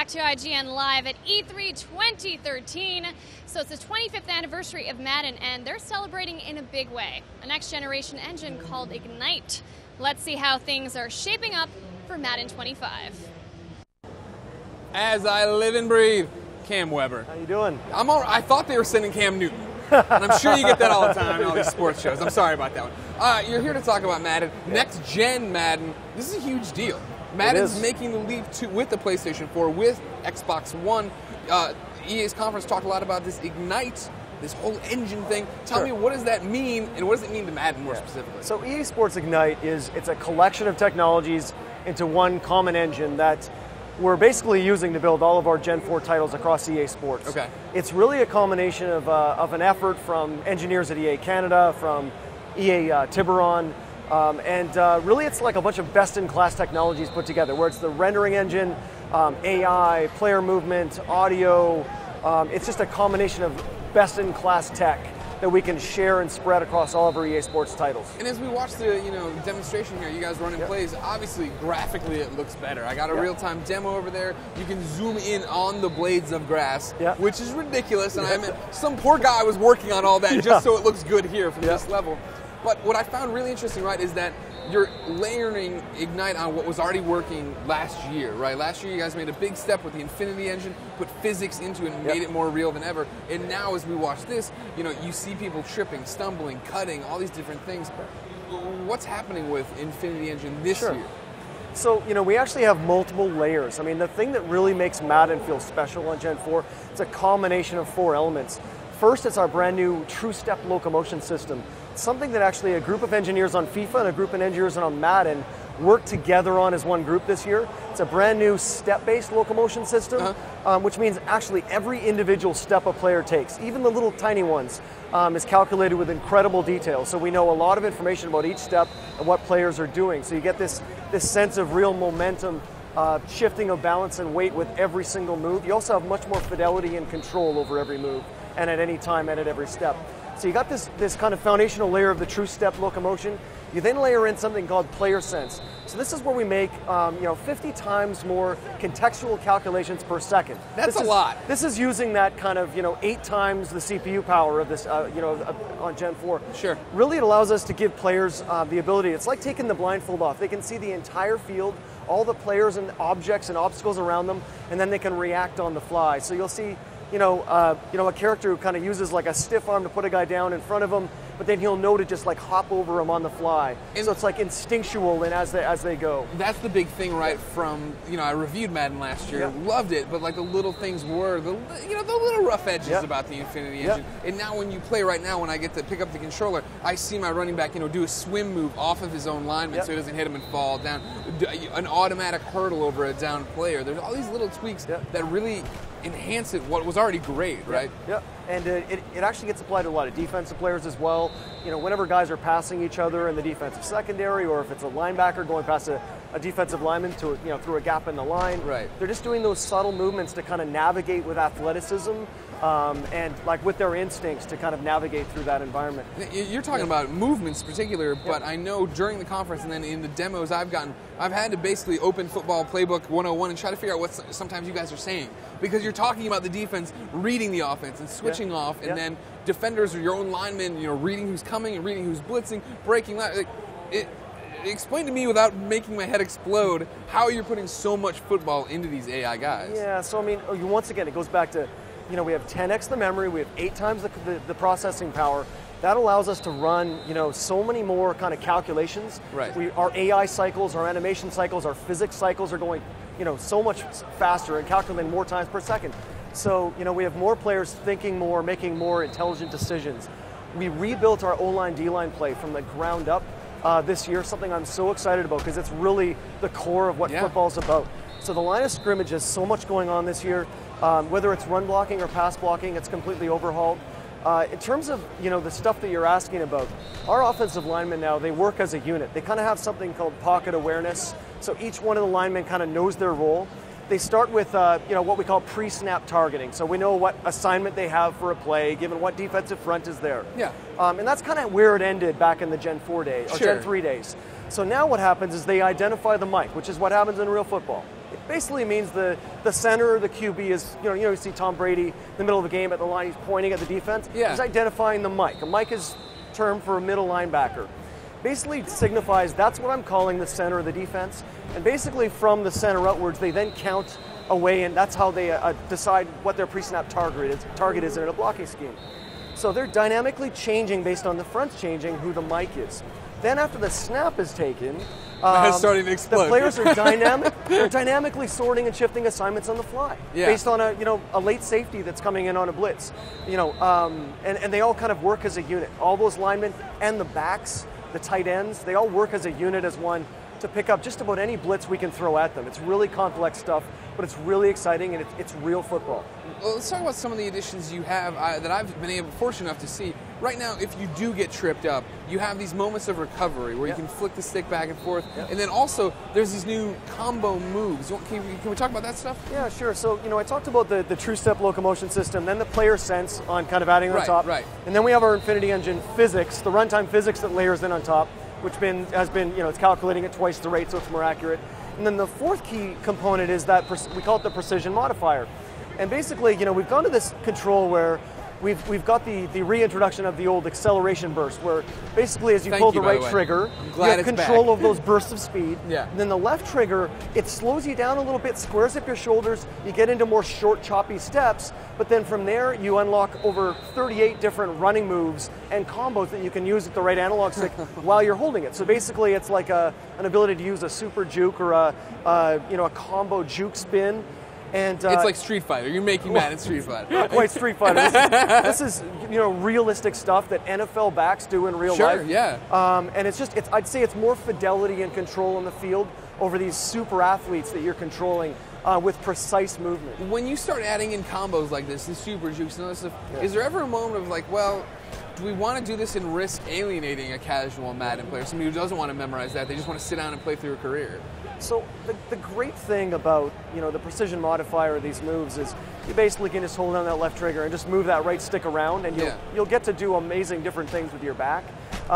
back to IGN Live at E3 2013. So it's the 25th anniversary of Madden, and they're celebrating in a big way. A next-generation engine called Ignite. Let's see how things are shaping up for Madden 25. As I live and breathe, Cam Weber. How you doing? I'm all right. I thought they were sending Cam Newton. And I'm sure you get that all the time in all these sports shows. I'm sorry about that one. You're here to talk about Madden. Next-gen Madden. This is a huge deal. Madden's making the leap with the PlayStation 4, with Xbox One. EA's conference talked a lot about this Ignite, this whole engine thing. Tell me, what does that mean, and what does it mean to Madden more specifically? So EA Sports Ignite it's a collection of technologies into one common engine that we're basically using to build all of our Gen 4 titles across EA Sports. Okay. It's really a combination of an effort from engineers at EA Canada, from EA Tiburon, and really it's like a bunch of best-in-class technologies put together, where it's the rendering engine, AI, player movement, audio. It's just a combination of best-in-class tech that we can share and spread across all of our EA Sports titles. And as we watch the demonstration here, you guys running plays, obviously graphically it looks better. I got a real-time demo over there. You can zoom in on the blades of grass, which is ridiculous. And I mean, some poor guy was working on all that just so it looks good here from this level. But what I found really interesting, right, is that you're layering Ignite on what was already working last year, right? Last year you guys made a big step with the Infinity engine, put physics into it and made it more real than ever. And now as we watch this, you see people tripping, stumbling, cutting, all these different things. What's happening with Infinity engine this year? So, we actually have multiple layers. I mean, the thing that really makes Madden feel special on Gen 4, it's a combination of 4 elements. First, it's our brand new True Step locomotion system. It's something that actually a group of engineers on FIFA and a group of engineers on Madden worked together on as one group this year. It's a brand new step-based locomotion system, which means actually every individual step a player takes, even the little tiny ones, is calculated with incredible detail. So we know a lot of information about each step and what players are doing. So you get this sense of real momentum, shifting of balance and weight with every single move. You also have much more fidelity and control over every move, and at any time and at every step. So you got this kind of foundational layer of the True Step locomotion. You then layer in something called Player Sense. So this is where we make 50 times more contextual calculations per second. That's a lot. This is using that kind of 8 times the CPU power of this on Gen 4. Sure. Really, it allows us to give players the ability. It's like taking the blindfold off. They can see the entire field, all the players and objects and obstacles around them, and then they can react on the fly. So you'll see a character who kind of uses like a stiff arm to put a guy down in front of him, but then he'll know to just like hop over him on the fly. And so it's like instinctual and as they go. That's the big thing, right? From I reviewed Madden last year, loved it, but like the little things were the little rough edges about the Infinity engine. And now when you play right now, when I get to pick up the controller, I see my running back do a swim move off of his own lineman so he doesn't hit him and fall down. An automatic hurdle over a down player. There's all these little tweaks that really enhance it what was already great, right? Yeah. And it actually gets applied to a lot of defensive players as well. Whenever guys are passing each other in the defensive secondary, or if it's a linebacker going past a defensive lineman to through a gap in the line, they're just doing those subtle movements to kind of navigate with athleticism and like with their instincts to kind of navigate through that environment. You're talking about movements in particular, but I know during the conference and then in the demos I've gotten, I've had to basically open Football Playbook 101 and try to figure out what sometimes you guys are saying, because you're talking about the defense reading the offense and switching off, and then defenders or your own linemen, reading who's coming and reading who's blitzing, breaking. Explain to me, without making my head explode, how you're putting so much football into these AI guys. Yeah, so I mean, once again, it goes back to, we have 10x the memory, we have 8 times the processing power. That allows us to run, so many more kind of calculations. Right. Our AI cycles, our animation cycles, our physics cycles are going, so much faster and calculating more times per second. So, we have more players thinking more, making more intelligent decisions. We rebuilt our O-line, D-line play from the ground up this year, something I'm so excited about because it's really the core of what football's about. So the line of scrimmage has so much going on this year. Whether it's run blocking or pass blocking, it's completely overhauled. In terms of the stuff that you're asking about, our offensive linemen now, they work as a unit. They kind of have something called pocket awareness. So each one of the linemen kind of knows their role. They start with what we call pre-snap targeting. So we know what assignment they have for a play, given what defensive front is there. Yeah. And that's kind of where it ended back in the Gen 4 days, or Gen 3 days. So now what happens is they identify the mic, which is what happens in real football. It basically means the center, the QB is, you see Tom Brady in the middle of the game at the line, he's pointing at the defense. Yeah. He's identifying the mic. A mic is term for a middle linebacker. Basically signifies that's what I'm calling the center of the defense. And basically from the center outwards, they then count away, and that's how they decide what their pre-snap target is in a blocking scheme. So they're dynamically changing based on the front's changing who the mic is. Then after the snap is taken, starting to explode. The players are they're dynamically sorting and shifting assignments on the fly based on a late safety that's coming in on a blitz. And they all kind of work as a unit. All those linemen and the backs, the tight ends, they all work as a unit, as one, to pick up just about any blitz we can throw at them. It's really complex stuff, but it's really exciting, and it's real football. Well, let's talk about some of the additions you have that I've been fortunate enough to see. Right now, if you do get tripped up, you have these moments of recovery where you can flick the stick back and forth. And then also, there's these new combo moves. Can we talk about that stuff? Yeah, sure. So, I talked about the True Step locomotion system, then the player sense on kind of adding on top. Right. And then we have our Infinity Engine physics, the runtime physics that layers in on top, which has been, it's calculating at twice the rate, so it's more accurate. And then the fourth key component is that we call it the precision modifier. And basically, we've gone to this control where we've got the reintroduction of the old acceleration burst, where basically as you pull the right trigger, you have control of those bursts of speed. And then the left trigger, it slows you down a little bit, squares up your shoulders, you get into more short, choppy steps, but then from there you unlock over 38 different running moves and combos that you can use with the right analog stick while you're holding it. So basically it's like an ability to use a super juke or a combo juke spin. And it's like Street Fighter. You're making Madden Street Fighter. Not quite Street Fighter. This is realistic stuff that NFL backs do in real life. Sure, yeah. And I'd say it's more fidelity and control on the field over these super athletes that you're controlling with precise movement. When you start adding in combos like this, the super jukes and all this stuff, is there ever a moment of like, well, do we want to do this and risk alienating a casual Madden player, somebody who doesn't want to memorize that, they just want to sit down and play through a career? So the great thing about the precision modifier of these moves is you basically can just hold down that left trigger and just move that right stick around, and you'll get to do amazing different things with your back.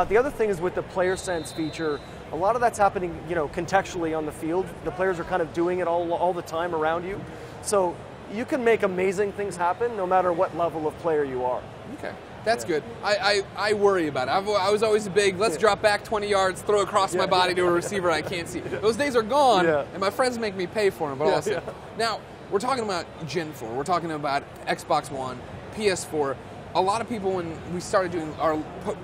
The other thing is with the player sense feature, a lot of that's happening contextually on the field. The players are kind of doing it all the time around you, so you can make amazing things happen no matter what level of player you are. Okay. That's good. I worry about it. I was always a big, let's drop back 20 yards, throw across my body to a receiver I can't see. Those days are gone, and my friends make me pay for them. But also, now, we're talking about Gen 4. We're talking about Xbox One, PS4. A lot of people, when we started doing our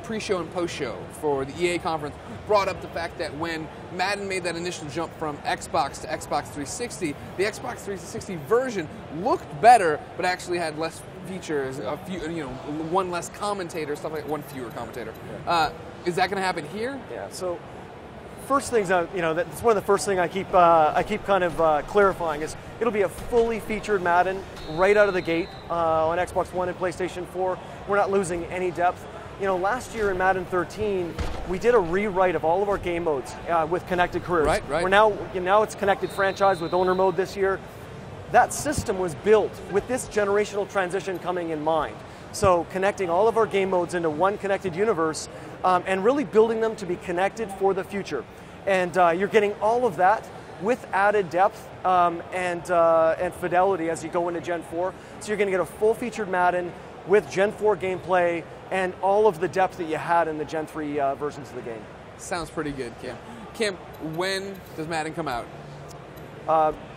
pre-show and post-show for the EA conference, brought up the fact that when Madden made that initial jump from Xbox to Xbox 360, the Xbox 360 version looked better, but actually had less features, a few, one less commentator, stuff like one fewer commentator. Is that going to happen here? Yeah. So, first things that's one of the first things I keep kind of clarifying is it'll be a fully featured Madden right out of the gate on Xbox One and PlayStation 4. We're not losing any depth. Last year in Madden 13, we did a rewrite of all of our game modes with connected careers. Right. We're now it's connected franchise with owner mode this year. That system was built with this generational transition coming in mind. So connecting all of our game modes into one connected universe and really building them to be connected for the future. And you're getting all of that with added depth and fidelity as you go into Gen 4. So you're going to get a full-featured Madden with Gen 4 gameplay and all of the depth that you had in the Gen 3 versions of the game. Sounds pretty good, Kim. Kim, when does Madden come out?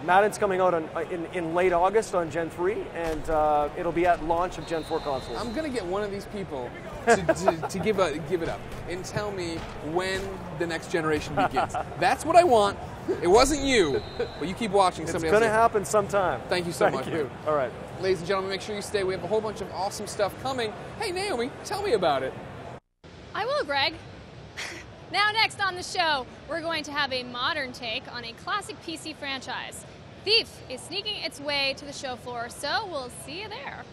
Madden's coming out in late August on Gen 3, and it'll be at launch of Gen 4 consoles. I'm going to get one of these people to give it up and tell me when the next generation begins. That's what I want. It wasn't you, but you keep watching. It's going to happen sometime. Thank you so much. Thank you. All right. Ladies and gentlemen, make sure you stay. We have a whole bunch of awesome stuff coming. Hey, Naomi, tell me about it. I will, Greg. Now next on the show, we're going to have a modern take on a classic PC franchise. Thief is sneaking its way to the show floor, so we'll see you there.